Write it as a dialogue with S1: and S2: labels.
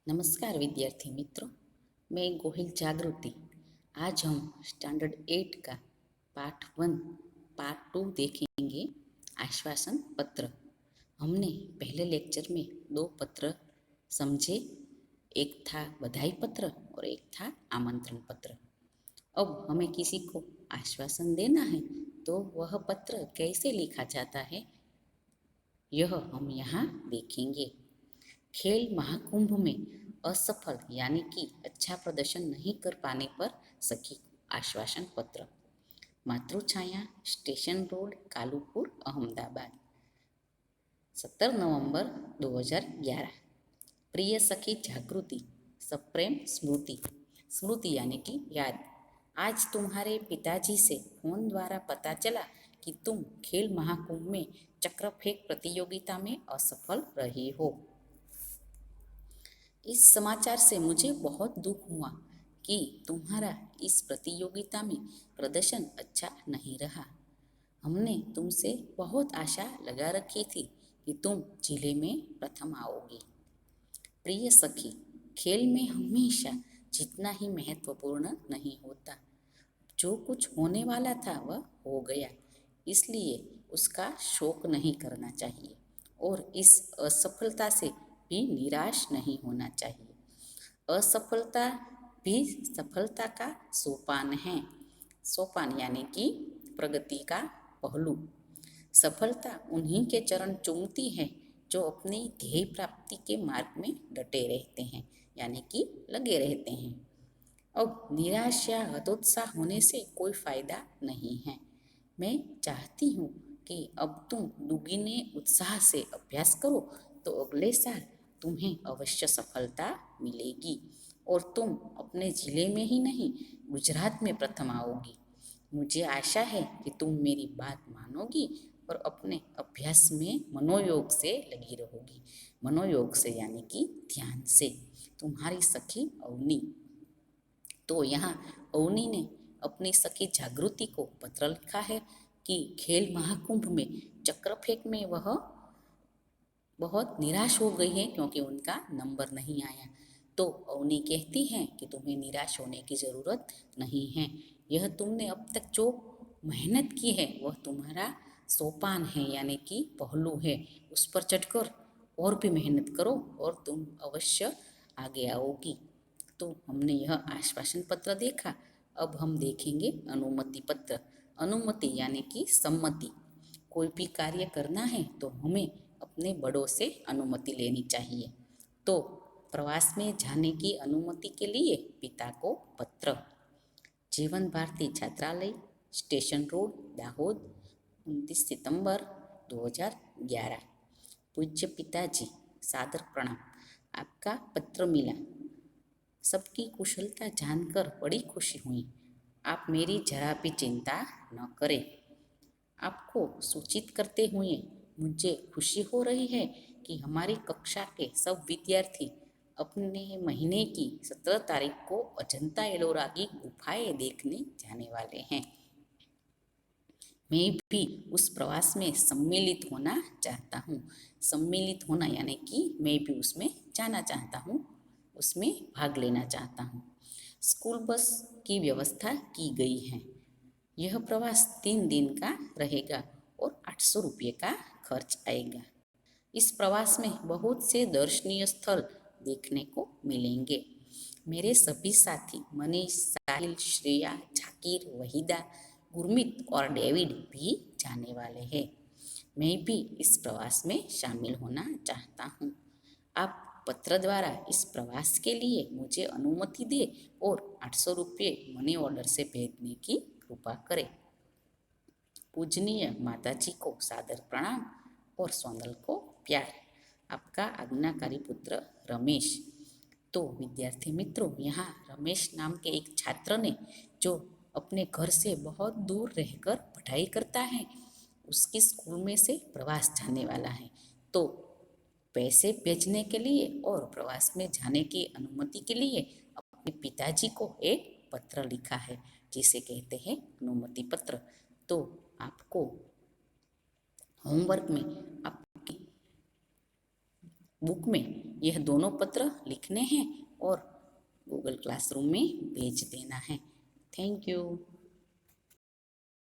S1: नमस्कार विद्यार्थी मित्रों, मैं गोहिल जागृति। आज हम स्टैंडर्ड 8 का पार्ट 2 देखेंगे। आश्वासन पत्र। हमने पहले लेक्चर में 2 पत्र समझे। एक था बधाई पत्र और एक था आमंत्रण पत्र। अब हमें किसी को आश्वासन देना है तो वह पत्र कैसे लिखा जाता है, यह हम यहाँ देखेंगे। खेल महाकुंभ में असफल यानी कि अच्छा प्रदर्शन नहीं कर पाने पर सखी आश्वासन पत्र। मातृछाया, स्टेशन रोड, कालूपुर, अहमदाबाद, 17 नवंबर 2011। प्रिय सखी जागृति, सप्रेम स्मृति। स्मृति यानी कि याद। आज तुम्हारे पिताजी से फोन द्वारा पता चला कि तुम खेल महाकुंभ में चक्र फेंक प्रतियोगिता में असफल रही हो। इस समाचार से मुझे बहुत दुख हुआ कि तुम्हारा इस प्रतियोगिता में प्रदर्शन अच्छा नहीं रहा। हमने तुमसे बहुत आशा लगा रखी थी कि तुम जिले में प्रथम आओगी। प्रिय सखी, खेल में हमेशा जीतना ही महत्वपूर्ण नहीं होता। जो कुछ होने वाला था वह हो गया, इसलिए उसका शोक नहीं करना चाहिए और इस असफलता से भी निराश नहीं होना चाहिए। असफलता भी सफलता का सोपान है। सोपान यानी कि प्रगति का पहलू। सफलता उन्हीं के चरण चूमती है जो अपनी ध्येय प्राप्ति के मार्ग में डटे रहते हैं, यानी कि लगे रहते हैं। अब निराश या हतोत्साह होने से कोई फायदा नहीं है। मैं चाहती हूँ कि अब तुम दुगने उत्साह से अभ्यास करो तो अगले साल तुम्हें अवश्य सफलता मिलेगी और तुम अपने जिले में ही नहीं, गुजरात में प्रथम आओगी। मुझे आशा है कि तुम मेरी बात मानोगी और अपने अभ्यास में मनोयोग से लगी रहोगी। मनोयोग से यानी कि ध्यान से। तुम्हारी सखी अवनी। तो यहाँ अवनी ने अपनी सखी जागृति को पत्र लिखा है कि खेल महाकुंभ में चक्र फेंक में वह बहुत निराश हो गई है क्योंकि उनका नंबर नहीं आया। तो अवनी कहती हैं कि तुम्हें निराश होने की ज़रूरत नहीं है। यह तुमने अब तक जो मेहनत की है वह तुम्हारा सोपान है, यानी कि पहलू है। उस पर चढ़कर और भी मेहनत करो और तुम अवश्य आगे आओगी। तो हमने यह आश्वासन पत्र देखा। अब हम देखेंगे अनुमति पत्र। अनुमति यानी कि सम्मति। कोई भी कार्य करना है तो हमें अपने बड़ों से अनुमति लेनी चाहिए। तो प्रवास में जाने की अनुमति के लिए पिता को पत्र। जीवन भारती छात्रालय, स्टेशन रोड, दाहोद, 29 सितंबर 2011। पूज्य पिताजी, सादर प्रणाम। आपका पत्र मिला। सबकी कुशलता जानकर बड़ी खुशी हुई। आप मेरी जरा भी चिंता न करें। आपको सूचित करते हुए मुझे खुशी हो रही है कि हमारी कक्षा के सब विद्यार्थी अपने महीने की 17 तारीख को अजंता एलोरा की गुफाएं देखने जाने वाले हैं। मैं भी उस प्रवास में सम्मिलित होना चाहता हूँ। सम्मिलित होना यानी कि मैं भी उसमें जाना चाहता हूँ, उसमें भाग लेना चाहता हूँ। स्कूल बस की व्यवस्था की गई है। यह प्रवास 3 दिन का रहेगा और 800 रुपये का खर्च आएगा। इस प्रवास में बहुत से दर्शनीय स्थल देखने को मिलेंगे। मेरे सभी साथी मनीष, साहिल, श्रेया, जाकिर, वहीदा, गुरमीत और डेविड भी जाने वाले हैं। मैं भी इस प्रवास में शामिल होना चाहता हूँ। आप पत्र द्वारा इस प्रवास के लिए मुझे अनुमति दे और 800 रुपये मनी ऑर्डर से भेजने की कृपा करें। पूजनीय माताजी को सादर प्रणाम और सोनल को प्यार। आपका आज्ञाकारी पुत्र रमेश। तो विद्यार्थी मित्रों, यहाँ रमेश नाम के एक छात्र ने, जो अपने घर से बहुत दूर रहकर पढ़ाई करता है, उसकी स्कूल में से प्रवास जाने वाला है। तो पैसे भेजने के लिए और प्रवास में जाने की अनुमति के लिए अपने पिताजी को एक पत्र लिखा है, जिसे कहते हैं अनुमति पत्र। तो आपको होमवर्क में आपकी बुक में यह दोनों पत्र लिखने हैं और गूगल क्लासरूम में भेज देना है। Thank you.